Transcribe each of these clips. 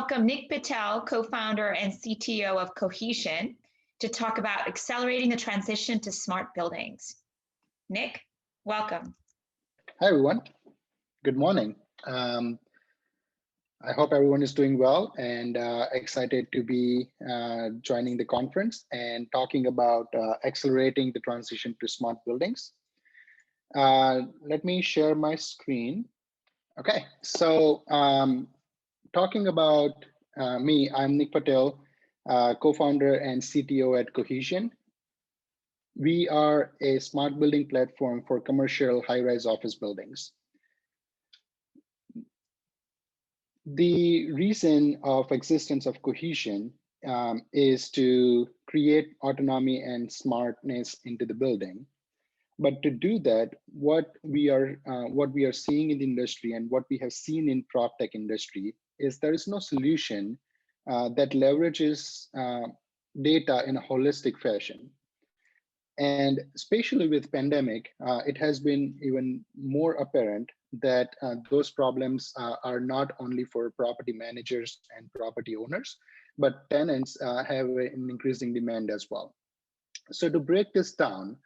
welcome Nik Patel, co-founder and CTO of Cohesion, to talk about accelerating the transition to smart buildings. Nik, welcome. Hi, everyone. Good morning. I hope everyone is doing well and excited to be joining the conference and talking about accelerating the transition to smart buildings. Let me share my screen. Okay, so talking about me, I'm Nik Patel, co-founder and CTO at Cohesion. We are a smart building platform for commercial high-rise office buildings. The reason of existence of Cohesion is to create autonomy and smartness into the building. But to do that, what we are seeing in the industry and what we have seen in prop tech industry is there is no solution that leverages data in a holistic fashion. And especially with pandemic, it has been even more apparent that those problems are not only for property managers and property owners, but tenants have an increasing demand as well. So to break this down,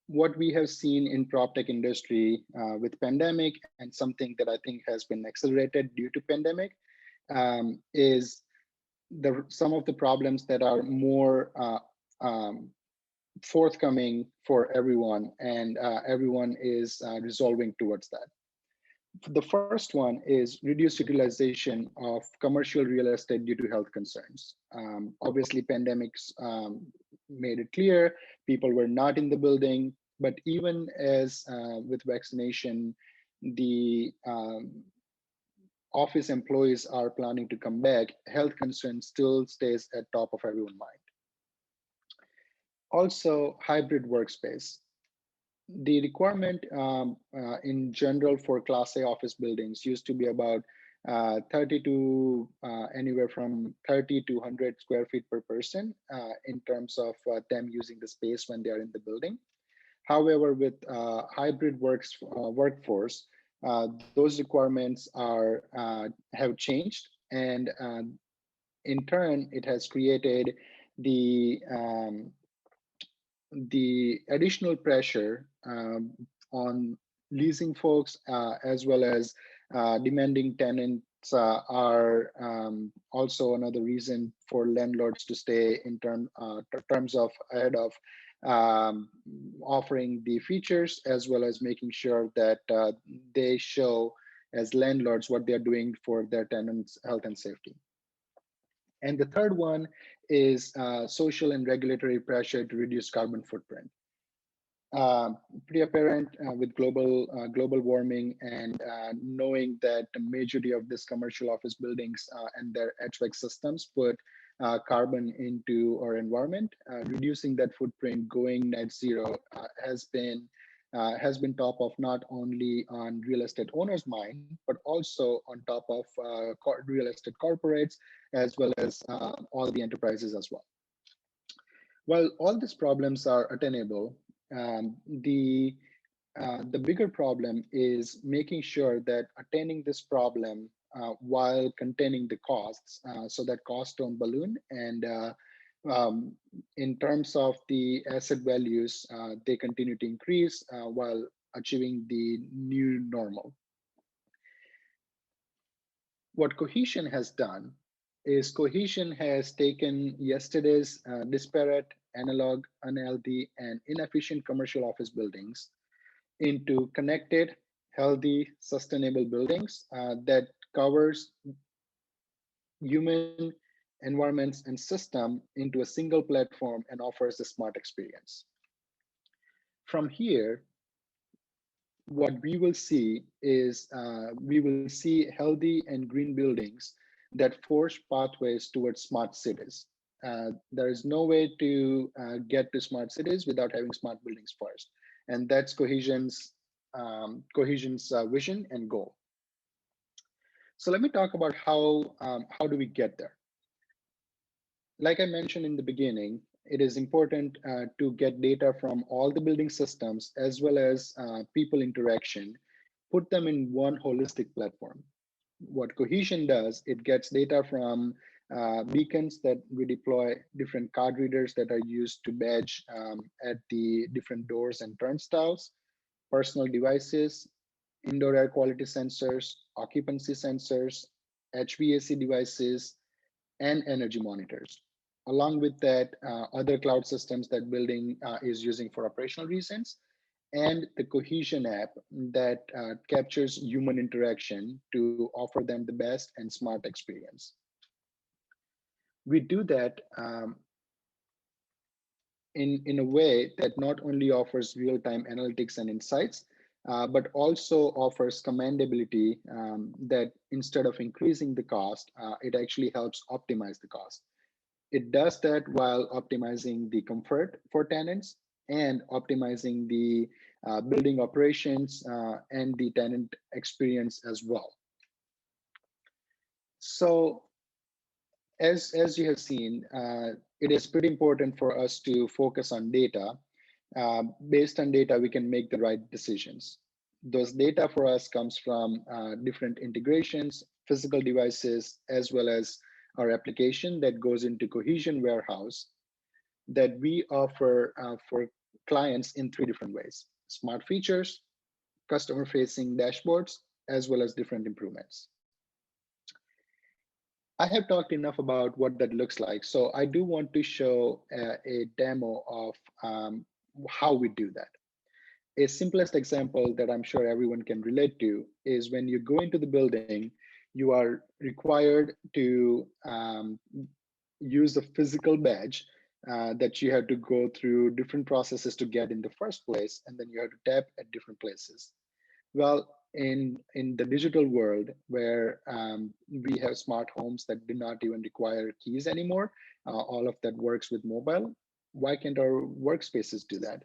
what we have seen in prop tech industry with pandemic and something that I think has been accelerated due to pandemic is some of the problems that are more forthcoming for everyone, and everyone is resolving towards that. The first one is reduced utilization of commercial real estate due to health concerns. Obviously, pandemics made it clear people were not in the building, but even as with vaccination, the office employees are planning to come back, health concerns still stays at top of everyone's mind. Also, hybrid workspace. The requirement in general for Class A office buildings used to be about 30 to anywhere from 30 to 100 square feet per person in terms of them using the space when they are in the building. However, with hybrid workforce, those requirements have changed, and in turn, it has created the additional pressure on leasing folks as well as demanding tenants are also another reason for landlords to stay in terms of ahead of offering the features, as well as making sure that they show as landlords what they're doing for their tenants' health and safety. And the third one is social and regulatory pressure to reduce carbon footprint. Pretty apparent with global warming and knowing that the majority of this commercial office buildings and their HVAC systems put carbon into our environment. Reducing that footprint, going net zero has been top of not only on real estate owners' mind, but also on top of real estate corporates, as well as all the enterprises as well. While all these problems are attainable, the bigger problem is making sure that attaining this problem while containing the costs so that costs don't balloon, and in terms of the asset values, they continue to increase while achieving the new normal. What Cohesion has done is Cohesion has taken yesterday's disparate, analog, unhealthy, and inefficient commercial office buildings into connected, healthy, sustainable buildings that covers human environments and system into a single platform and offers a smart experience. From here, what we will see is we will see healthy and green buildings that forge pathways towards smart cities. There is no way to get to smart cities without having smart buildings first, and that's Cohesion's vision and goal. So let me talk about how do we get there. Like I mentioned in the beginning, it is important to get data from all the building systems as well as people interaction, put them in one holistic platform. What Cohesion does, it gets data from beacons that we deploy, different card readers that are used to badge at the different doors and turnstiles, personal devices, indoor air quality sensors, occupancy sensors, HVAC devices, and energy monitors. Along with that, other cloud systems that building is using for operational reasons, and the Cohesion app that captures human interaction to offer them the best and smart experience. We do that in a way that not only offers real-time analytics and insights, but also offers commandability that instead of increasing the cost, it actually helps optimize the cost. It does that while optimizing the comfort for tenants and optimizing the building operations and the tenant experience as well. So as you have seen, it is pretty important for us to focus on data. Based on data, we can make the right decisions. Those data for us comes from different integrations, physical devices, as well as our application that goes into Cohesion Warehouse that we offer for clients in three different ways: smart features, customer facing dashboards, as well as different improvements. I have talked enough about what that looks like. So I do want to show a demo of how we do that. A simplest example that I'm sure everyone can relate to is when you go into the building, you are required to use a physical badge that you have to go through different processes to get in the first place, and then you have to tap at different places. Well, in the digital world where we have smart homes that do not even require keys anymore, all of that works with mobile. Why can't our workspaces do that?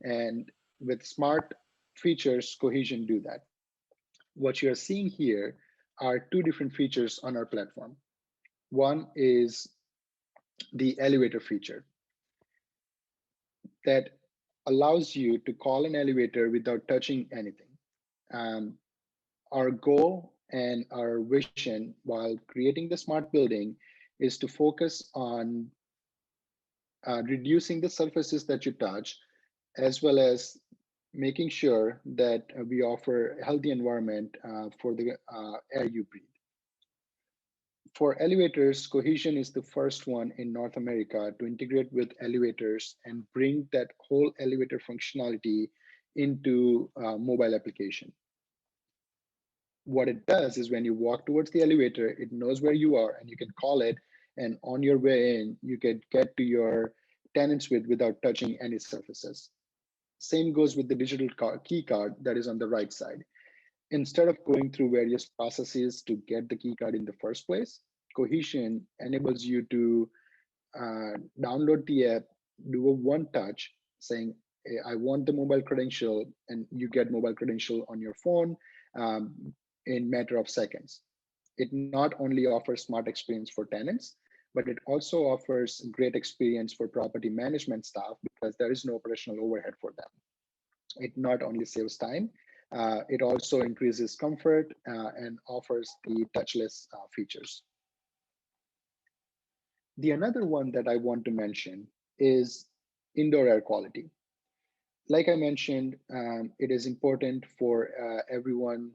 And with smart features, Cohesion do that. What you're seeing here are two different features on our platform. One is the elevator feature that allows you to call an elevator without touching anything. Um, our goal and our vision while creating the smart building is to focus on reducing the surfaces that you touch, as well as making sure that we offer a healthy environment for the air you breathe. For elevators, Cohesion is the first one in North America to integrate with elevators and bring that whole elevator functionality into mobile application. What it does is when you walk towards the elevator, it knows where you are and you can call it. And on your way in, you can get to your tenant suite without touching any surfaces. Same goes with the digital key card that is on the right side. Instead of going through various processes to get the key card in the first place, Cohesion enables you to download the app, do a one touch saying, hey, I want the mobile credential, and you get mobile credential on your phone in matter of seconds. It not only offers smart experience for tenants, but it also offers great experience for property management staff because there is no operational overhead for them. It not only saves time, it also increases comfort and offers the touchless features. The another one that I want to mention is indoor air quality. Like I mentioned, it is important for everyone,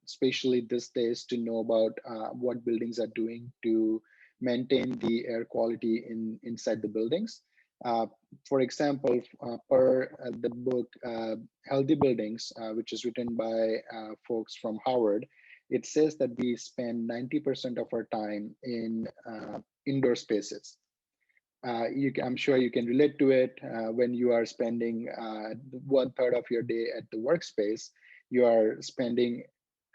especially these days, to know about what buildings are doing to maintain the air quality inside the buildings. For example, per the book Healthy Buildings, which is written by folks from Harvard, it says that we spend 90% of our time in indoor spaces. I'm sure you can relate to it when you are spending 1/3 of your day at the workspace. You are spending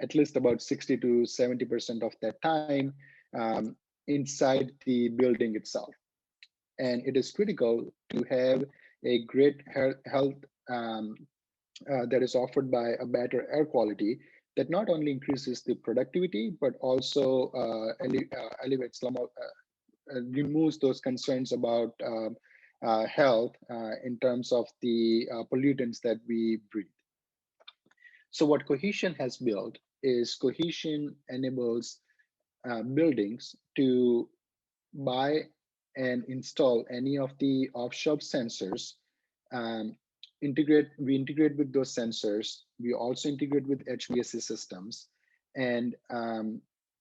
at least about 60 to 70% of that time inside the building itself. And it is critical to have a great health that is offered by a better air quality that not only increases the productivity, but also elevates removes those concerns about health in terms of the pollutants that we breathe. So what Cohesion has built is Cohesion enables buildings to buy and install any of the off-shelf sensors. um, we integrate with those sensors. We also integrate with HVAC systems, and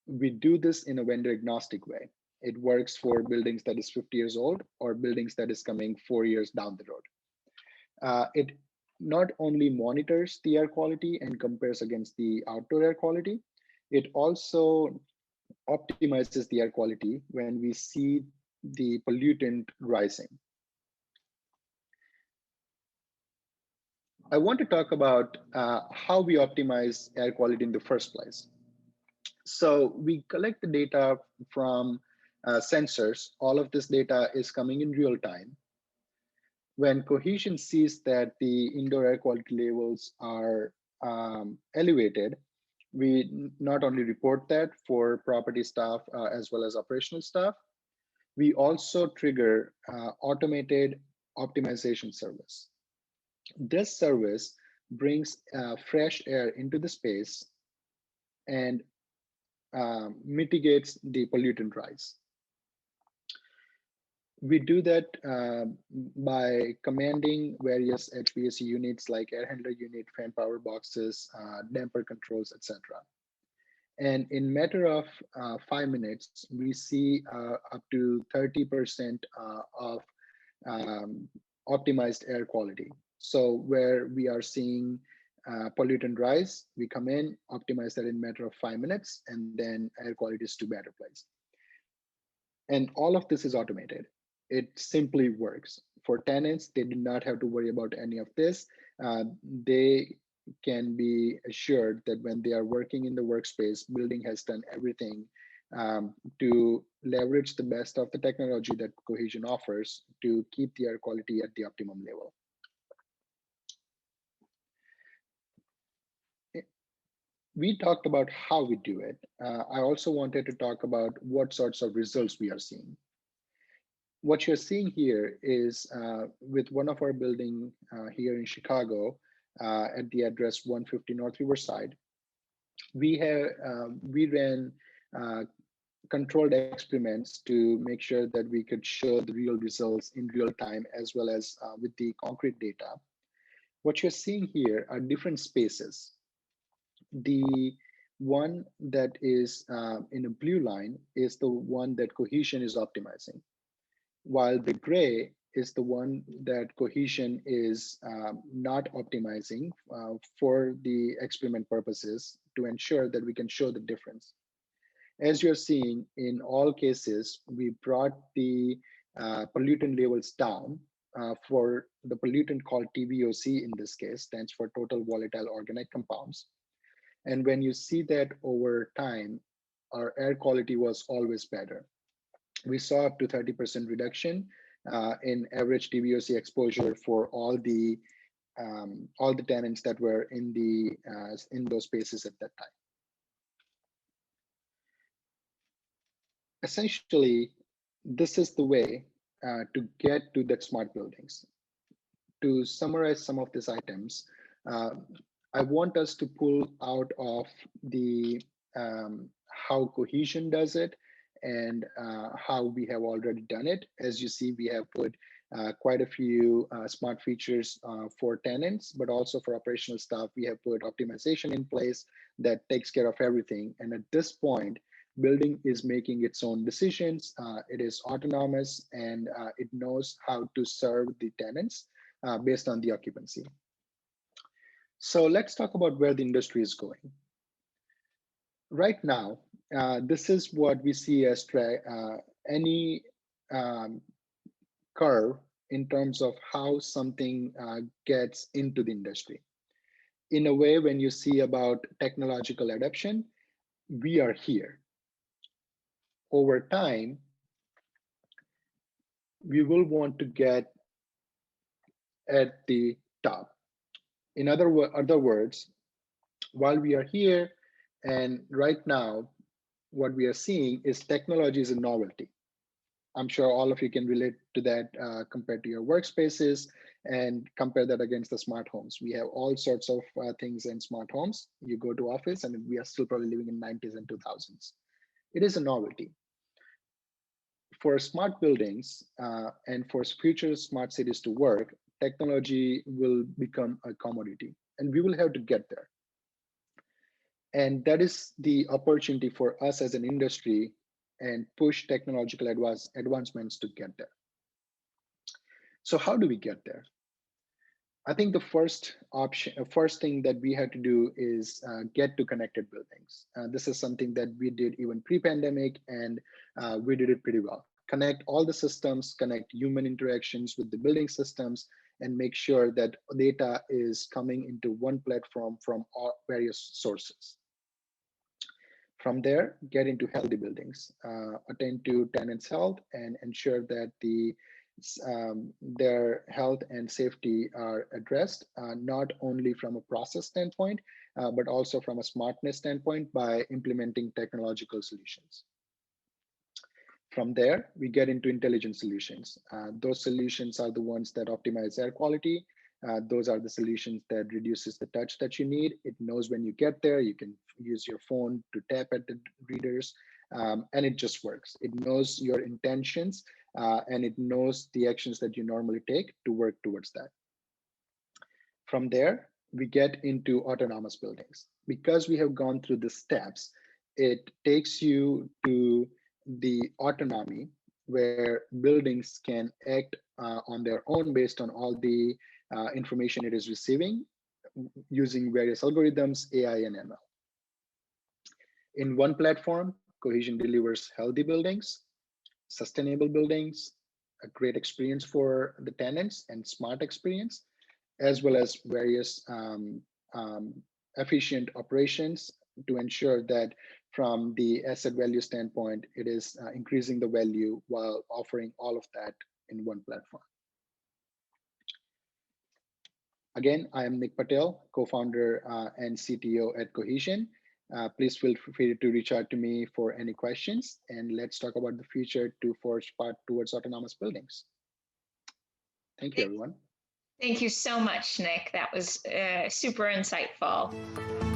we do this in a vendor agnostic way. It works for buildings that is 50 years old or buildings that is coming 4 years down the road. It not only monitors the air quality and compares against the outdoor air quality, it also optimizes the air quality when we see the pollutant rising. I want to talk about how we optimize air quality in the first place. So we collect the data from sensors. All of this data is coming in real time. When Cohesion sees that the indoor air quality levels are elevated, we not only report that for property staff as well as operational staff, we also trigger automated optimization service. This service brings fresh air into the space and mitigates the pollutant rise. We do that by commanding various HVAC units like air handler unit, fan power boxes, damper controls, etc. And in matter of 5 minutes, we see up to 30% of optimized air quality. So where we are seeing pollutant rise, we come in, optimize that in matter of 5 minutes, and then air quality is to better place. And all of this is automated. It simply works. For tenants, they do not have to worry about any of this. They can be assured that when they are working in the workspace, building has done everything to leverage the best of the technology that Cohesion offers to keep the air quality at the optimum level. We talked about how we do it. I also wanted to talk about what sorts of results we are seeing. What you're seeing here is with one of our building here in Chicago at the address 150 North Riverside, we ran controlled experiments to make sure that we could show the real results in real time as well as with the concrete data. What you're seeing here are different spaces. The one that is in a blue line is the one that Cohesion is optimizing, while the gray is the one that Cohesion is not optimizing for the experiment purposes to ensure that we can show the difference. As you're seeing, in all cases, we brought the pollutant levels down for the pollutant called TVOC in this case, stands for total volatile organic compounds. And when you see that over time, our air quality was always better. We saw up to 30% reduction in average TVOC exposure for all the tenants that were in those spaces at that time. Essentially, this is the way to get to that smart buildings. To summarize some of these items, I want us to pull out of the how Cohesion does it and how we have already done it. As you see, we have put quite a few smart features for tenants, but also for operational staff. We have put optimization in place that takes care of everything. And at this point, building is making its own decisions. It is autonomous and it knows how to serve the tenants based on the occupancy. So let's talk about where the industry is going. Right now, this is what we see as any curve in terms of how something gets into the industry. In a way, when you see about technological adoption, we are here. Over time, we will want to get at the top. In other words, while we are here and right now, what we are seeing is technology is a novelty. I'm sure all of you can relate to that compared to your workspaces, and compare that against the smart homes. We have all sorts of things in smart homes. You go to office and we are still probably living in 90s and 2000s. It is a novelty. For smart buildings and for future smart cities to work, technology will become a commodity, and we will have to get there. And that is the opportunity for us as an industry and push technological advancements to get there. So how do we get there? I think the first thing that we had to do is get to connected buildings. This is something that we did even pre-pandemic, and we did it pretty well. Connect all the systems, connect human interactions with the building systems, and make sure that data is coming into one platform from all various sources. From there, get into healthy buildings, attend to tenants' health, and ensure that their health and safety are addressed, not only from a process standpoint, but also from a smartness standpoint by implementing technological solutions. From there, we get into intelligent solutions. Those solutions are the ones that optimize air quality. Those are the solutions that reduces the touch that you need. It knows when you get there, you can use your phone to tap at the readers, and it just works. It knows your intentions, and it knows the actions that you normally take to work towards that. From there, we get into autonomous buildings. Because we have gone through the steps, it takes you to the autonomy where buildings can act on their own based on all the information it is receiving using various algorithms, AI, and ML. In one platform, Cohesion delivers healthy buildings, sustainable buildings, a great experience for the tenants and smart experience, as well as various efficient operations to ensure that from the asset value standpoint, it is increasing the value while offering all of that in one platform. Again, I am Nik Patel, co-founder and CTO at Cohesion. Please feel free to reach out to me for any questions, and let's talk about the future to forge path towards autonomous buildings. Thank you, everyone. Thank you so much, Nik. That was super insightful.